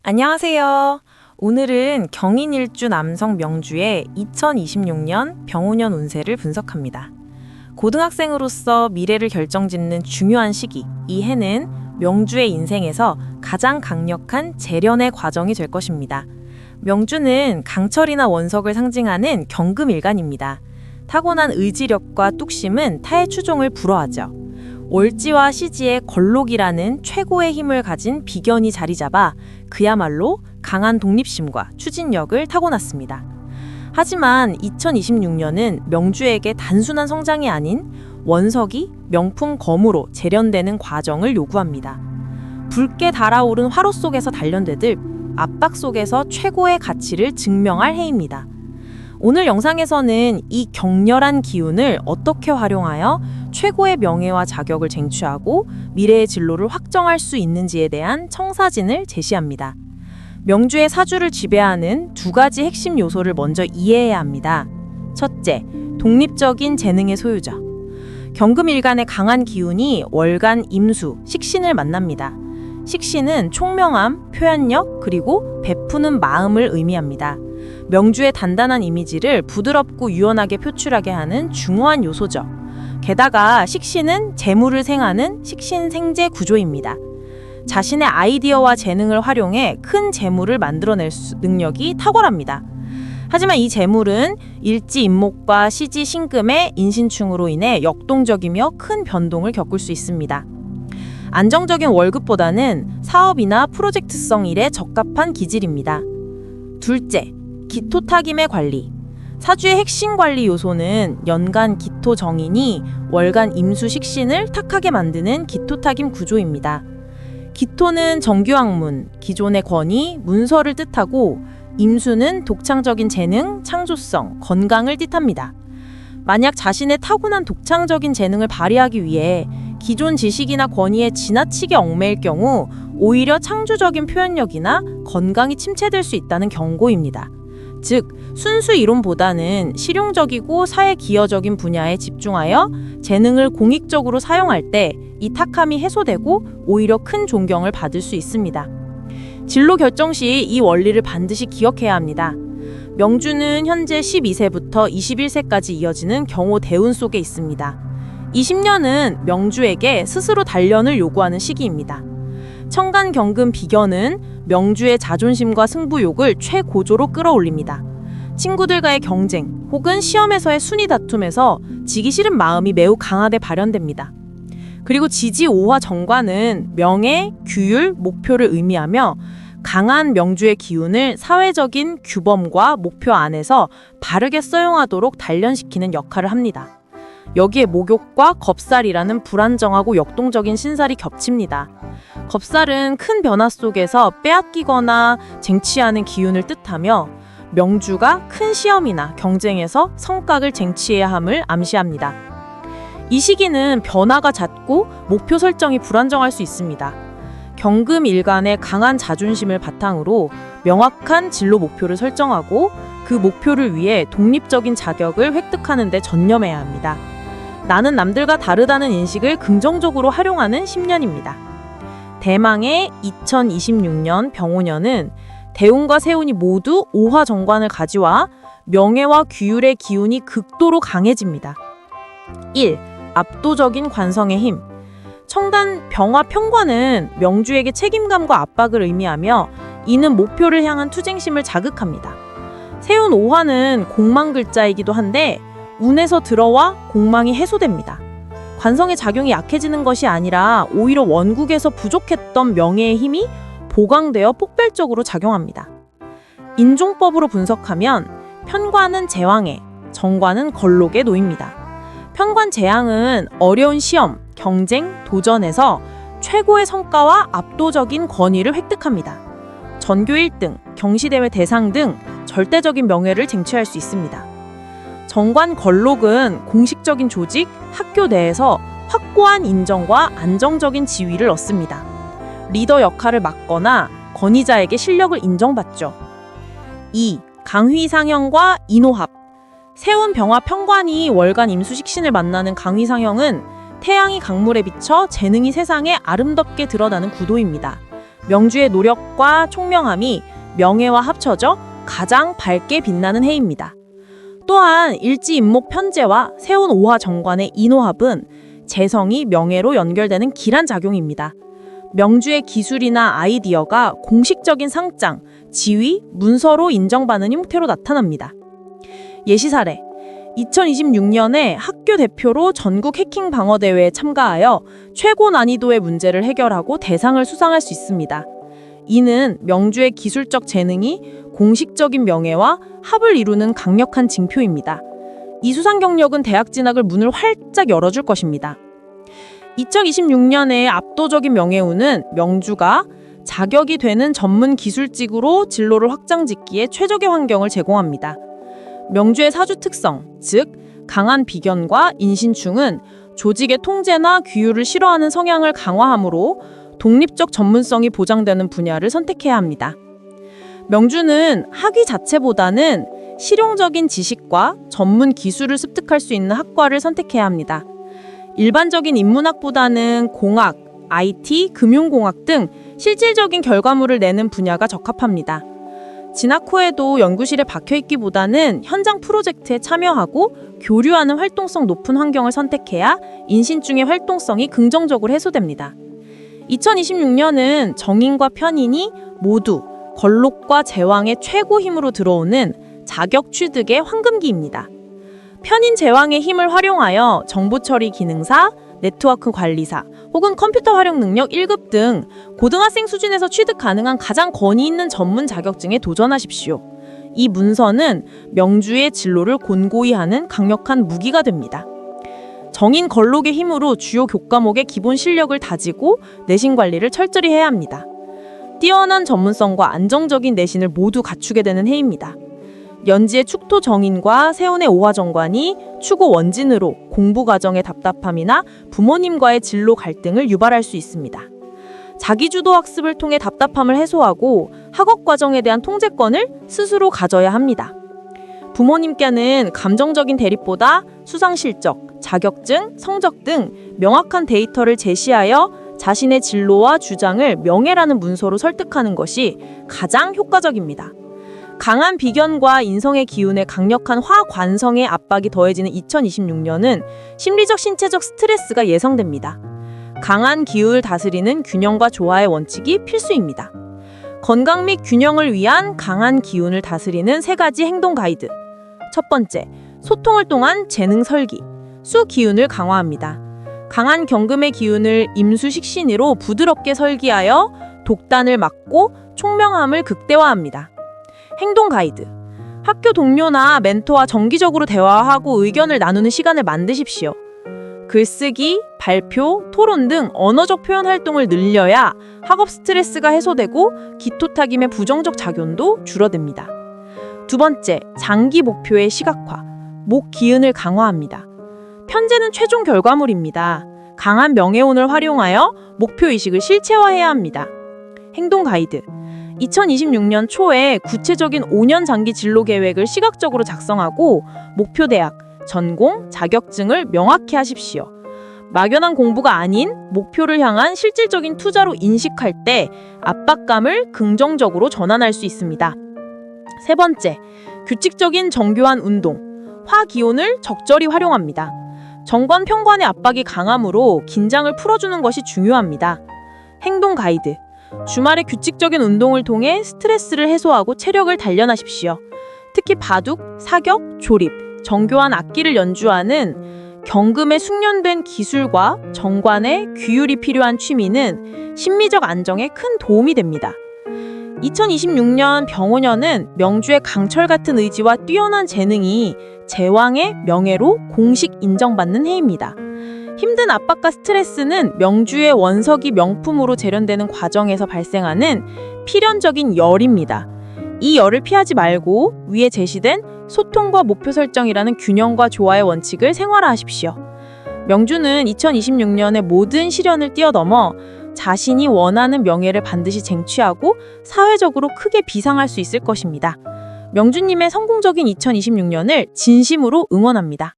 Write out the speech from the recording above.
안녕하세요. 오늘은 경인일주 남성 명주의 2026년 병오년 운세를 분석합니다. 고등학생으로서 미래를 결정짓는 중요한 시기, 이 해는 명주의 인생에서 가장 강력한 재련의 과정이 될 것입니다. 명주는 강철이나 원석을 상징하는 경금일간입니다. 타고난 의지력과 뚝심은 타의 추종을 불허하죠. 월지와 시지의 걸록이라는 최고의 힘을 가진 비견이 자리 잡아 그야말로 강한 독립심과 추진력을 타고났습니다. 하지만 2026년은 명주에게 단순한 성장이 아닌 원석이 명품 검으로 재련되는 과정을 요구합니다. 붉게 달아오른 화로 속에서 단련되듯 압박 속에서 최고의 가치를 증명할 해입니다. 오늘 영상에서는 이 격렬한 기운을 어떻게 활용하여 최고의 명예와 자격을 쟁취하고 미래의 진로를 확정할 수 있는지에 대한 청사진을 제시합니다. 명주의 사주를 지배하는 두 가지 핵심 요소를 먼저 이해해야 합니다. 첫째, 독립적인 재능의 소유자. 경금일간의 강한 기운이 월간 임수, 식신을 만납니다. 식신은 총명함, 표현력, 그리고 베푸는 마음을 의미합니다. 명주의 단단한 이미지를 부드럽고 유연하게 표출하게 하는 중요한 요소죠. 게다가 식신은 재물을 생하는 식신생재 구조입니다. 자신의 아이디어와 재능을 활용해 큰 재물을 만들어낼 능력이 탁월합니다. 하지만 이 재물은 일지 임목과 시지 신금의 인신충으로 인해 역동적이며 큰 변동을 겪을 수 있습니다. 안정적인 월급보다는 사업이나 프로젝트성 일에 적합한 기질입니다. 둘째, 기토탁임의 관리. 사주의 핵심 관리 요소는 연간 기토 정인이 월간 임수 식신을 탁하게 만드는 기토탁임 구조입니다. 기토는 정규학문, 기존의 권위, 문서를 뜻하고 임수는 독창적인 재능, 창조성, 건강을 뜻합니다. 만약 자신의 타고난 독창적인 재능을 발휘하기 위해 기존 지식이나 권위에 지나치게 얽매일 경우 오히려 창조적인 표현력이나 건강이 침체될 수 있다는 경고입니다. 즉, 순수 이론보다는 실용적이고 사회기여적인 분야에 집중하여 재능을 공익적으로 사용할 때 이 탁함이 해소되고 오히려 큰 존경을 받을 수 있습니다. 진로 결정 시 이 원리를 반드시 기억해야 합니다. 명주는 현재 12세부터 21세까지 이어지는 경호 대운 속에 있습니다. 이 10년은 명주에게 스스로 단련을 요구하는 시기입니다. 천간 경금 비견은 명주의 자존심과 승부욕을 최고조로 끌어올립니다. 친구들과의 경쟁 혹은 시험에서의 순위 다툼에서 지기 싫은 마음이 매우 강하게 발현됩니다. 그리고 지지 오화 정관은 명예, 규율, 목표를 의미하며 강한 명주의 기운을 사회적인 규범과 목표 안에서 바르게 써용하도록 단련시키는 역할을 합니다. 여기에 목욕과 겁살이라는 불안정하고 역동적인 신살이 겹칩니다. 겁살은 큰 변화 속에서 빼앗기거나 쟁취하는 기운을 뜻하며 명주가 큰 시험이나 경쟁에서 성각을 쟁취해야 함을 암시합니다. 이 시기는 변화가 잦고 목표 설정이 불안정할 수 있습니다. 경금 일간의 강한 자존심을 바탕으로 명확한 진로 목표를 설정하고 그 목표를 위해 독립적인 자격을 획득하는 데 전념해야 합니다. 나는 남들과 다르다는 인식을 긍정적으로 활용하는 10년입니다. 대망의 2026년 병오년은 대운과 세운이 모두 오화 정관을 가지와 명예와 규율의 기운이 극도로 강해집니다. 1. 압도적인 관성의 힘. 청단 병화 평관은 명주에게 책임감과 압박을 의미하며 이는 목표를 향한 투쟁심을 자극합니다. 세운 오화는 공망 글자이기도 한데 운에서 들어와 공망이 해소됩니다. 관성의 작용이 약해지는 것이 아니라 오히려 원국에서 부족했던 명예의 힘이 보강되어 폭발적으로 작용합니다. 인종법으로 분석하면 편관은 제왕에, 정관은 걸록에 놓입니다. 편관 제왕은 어려운 시험, 경쟁, 도전에서 최고의 성과와 압도적인 권위를 획득합니다. 전교 1등, 경시대회 대상 등 절대적인 명예를 쟁취할 수 있습니다. 정관 걸록은 공식적인 조직, 학교 내에서 확고한 인정과 안정적인 지위를 얻습니다. 리더 역할을 맡거나 권위자에게 실력을 인정받죠. 2. 강휘상형과 인호합. 세운 병화 평관이 월간 임수식신을 만나는 강휘상형은 태양이 강물에 비쳐 재능이 세상에 아름답게 드러나는 구도입니다. 명주의 노력과 총명함이 명예와 합쳐져 가장 밝게 빛나는 해입니다. 또한 일지인목 편제와 세운 오화 정관의 인호합은 재성이 명예로 연결되는 길한 작용입니다. 명주의 기술이나 아이디어가 공식적인 상장, 지위, 문서로 인정받는 형태로 나타납니다. 예시 사례, 2026년에 학교 대표로 전국 해킹 방어 대회에 참가하여 최고 난이도의 문제를 해결하고 대상을 수상할 수 있습니다. 이는 명주의 기술적 재능이 공식적인 명예와 합을 이루는 강력한 징표입니다. 이 수상 경력은 대학 진학을 문을 활짝 열어줄 것입니다. 2026년의 압도적인 명예운은 명주가 자격이 되는 전문 기술직으로 진로를 확장짓기에 최적의 환경을 제공합니다. 명주의 사주 특성, 즉 강한 비견과 인신충은 조직의 통제나 규율을 싫어하는 성향을 강화하므로 독립적 전문성이 보장되는 분야를 선택해야 합니다. 명주는 학위 자체보다는 실용적인 지식과 전문 기술을 습득할 수 있는 학과를 선택해야 합니다. 일반적인 인문학보다는 공학, IT, 금융공학 등 실질적인 결과물을 내는 분야가 적합합니다. 진학 후에도 연구실에 박혀있기보다는 현장 프로젝트에 참여하고 교류하는 활동성 높은 환경을 선택해야 인신중의 활동성이 긍정적으로 해소됩니다. 2026년은 정인과 편인이 모두 걸록과 제왕의 최고 힘으로 들어오는 자격 취득의 황금기입니다. 편인 제왕의 힘을 활용하여 정보처리 기능사, 네트워크 관리사 혹은 컴퓨터 활용 능력 1급 등 고등학생 수준에서 취득 가능한 가장 권위 있는 전문 자격증에 도전하십시오. 이 문서는 명주의 진로를 곤고히 하는 강력한 무기가 됩니다. 정인 걸록의 힘으로 주요 교과목의 기본 실력을 다지고 내신 관리를 철저히 해야 합니다. 뛰어난 전문성과 안정적인 내신을 모두 갖추게 되는 해입니다. 연지의 축토 정인과 세운의 오화 정관이 축오 원진으로 공부 과정의 답답함이나 부모님과의 진로 갈등을 유발할 수 있습니다. 자기주도 학습을 통해 답답함을 해소하고 학업 과정에 대한 통제권을 스스로 가져야 합니다. 부모님께는 감정적인 대립보다 수상 실적, 자격증, 성적 등 명확한 데이터를 제시하여 자신의 진로와 주장을 명예라는 문서로 설득하는 것이 가장 효과적입니다. 강한 비견과 인성의 기운에 강력한 화관성의 압박이 더해지는 2026년은 심리적 신체적 스트레스가 예상됩니다. 강한 기운을 다스리는 균형과 조화의 원칙이 필수입니다. 건강 및 균형을 위한 강한 기운을 다스리는 3가지 행동 가이드. 첫 번째, 소통을 통한 재능 설기. 수 기운을 강화합니다. 강한 경금의 기운을 임수식신으로 부드럽게 설기하여 독단을 막고 총명함을 극대화합니다. 행동 가이드. 학교 동료나 멘토와 정기적으로 대화하고 의견을 나누는 시간을 만드십시오. 글쓰기, 발표, 토론 등 언어적 표현 활동을 늘려야 학업 스트레스가 해소되고 기토타김의 부정적 작용도 줄어듭니다. 두 번째, 장기 목표의 시각화. 목 기운을 강화합니다. 편제는 최종 결과물입니다. 강한 명예운을 활용하여 목표의식을 실체화해야 합니다. 행동 가이드. 2026년 초에 구체적인 5년 장기 진로 계획을 시각적으로 작성하고 목표 대학, 전공, 자격증을 명확히 하십시오. 막연한 공부가 아닌 목표를 향한 실질적인 투자로 인식할 때 압박감을 긍정적으로 전환할 수 있습니다. 세 번째, 규칙적인 정교한 운동, 화기운을 적절히 활용합니다. 정관 평관의 압박이 강하므로 긴장을 풀어주는 것이 중요합니다. 행동 가이드. 주말에 규칙적인 운동을 통해 스트레스를 해소하고 체력을 단련하십시오. 특히 바둑, 사격, 조립, 정교한 악기를 연주하는 경금의 숙련된 기술과 정관의 규율이 필요한 취미는 심리적 안정에 큰 도움이 됩니다. 2026년 병오년은 명주의 강철 같은 의지와 뛰어난 재능이 제왕의 명예로 공식 인정받는 해입니다. 힘든 압박과 스트레스는 명주의 원석이 명품으로 재련되는 과정에서 발생하는 필연적인 열입니다. 이 열을 피하지 말고 위에 제시된 소통과 목표 설정이라는 균형과 조화의 원칙을 생활화하십시오. 명주는 2026년의 모든 시련을 뛰어넘어 자신이 원하는 명예를 반드시 쟁취하고 사회적으로 크게 비상할 수 있을 것입니다. 명주님의 성공적인 2026년을 진심으로 응원합니다.